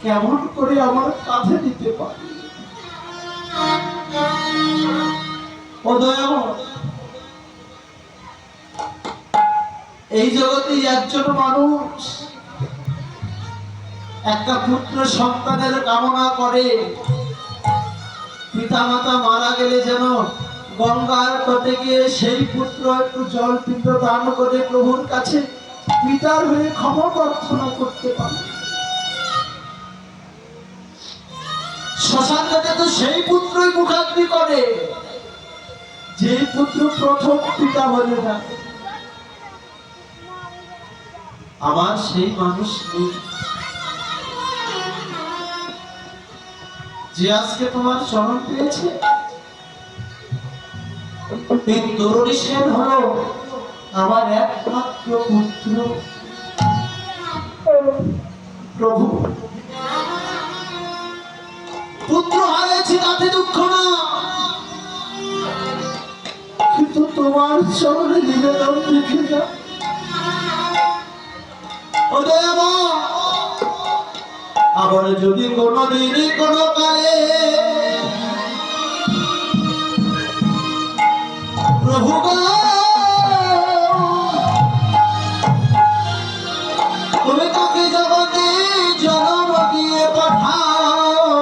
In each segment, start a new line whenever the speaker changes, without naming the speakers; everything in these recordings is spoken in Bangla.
কেমন করে আমার কাছে দিতে পারি। ও দয়াময়, এই জগতে একজন মানুষ একটা পুত্র সন্তানের কামনা করে, পিতা মাতা মারা গেলে যেন গঙ্গার তটে গিয়ে সেই পুত্র একটু জল পিণ্ড দান করে প্রভুর কাছে পিতার হয়ে ক্ষমা প্রার্থনা করতে পারে। শ্মশানটাতে তো সেই পুত্রই মুখাগ্নি করে যে পুত্র প্রথম পিতা বলে ডাকে। আমার সেই মানুষ যে আজকে তোমার চরণ পেয়েছে, এই তরুণী সেন হলো আমার একমাত্র পুত্র। প্রভু, পুত্র হারিয়েছি তাতে দুঃখ না, কিন্তু তোমার চরণে নিবেদন রেখে যা। আবার যদি কোনদিন কোনো কালে প্রভু তুমি তাকে জগতে জন্ম দিয়ে পাঠাও,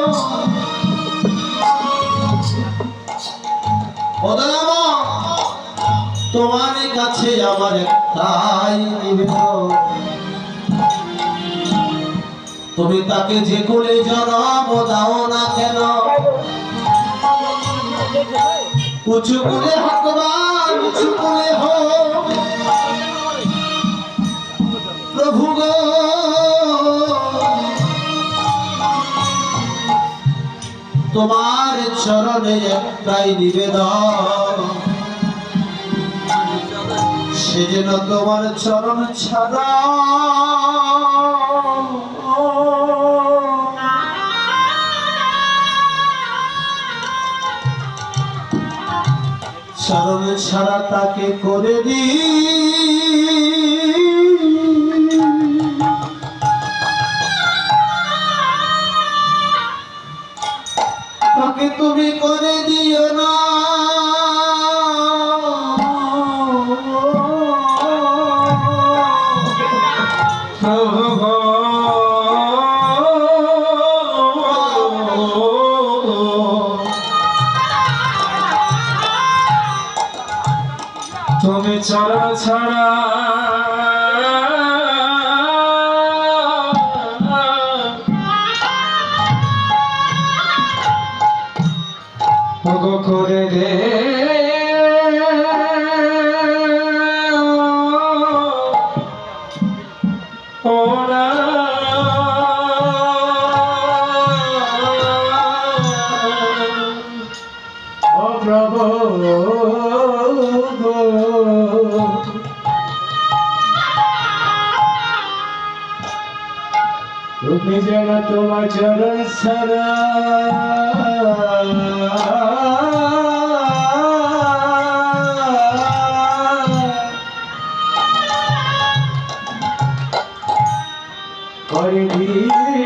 তোমার কাছে আমার একটাই নিবেদন, তুমি তাকে যে কোলে জন্ম দাও না কেন, উঁচু করে হোক বা নিচু করে হোক, প্রভু গো তোমার চরণে একটাই নিবেদন, সে যেন তোমার চরণ ছাড়া চরণ ছাড়া তাকে করে দি, তাকে তুমি করে দিও না।
তুমি চরণ ছাড়া করে দে ওরা ও প্রভু, তুমি যেন তোমার চরণ ছাড়া করে দিও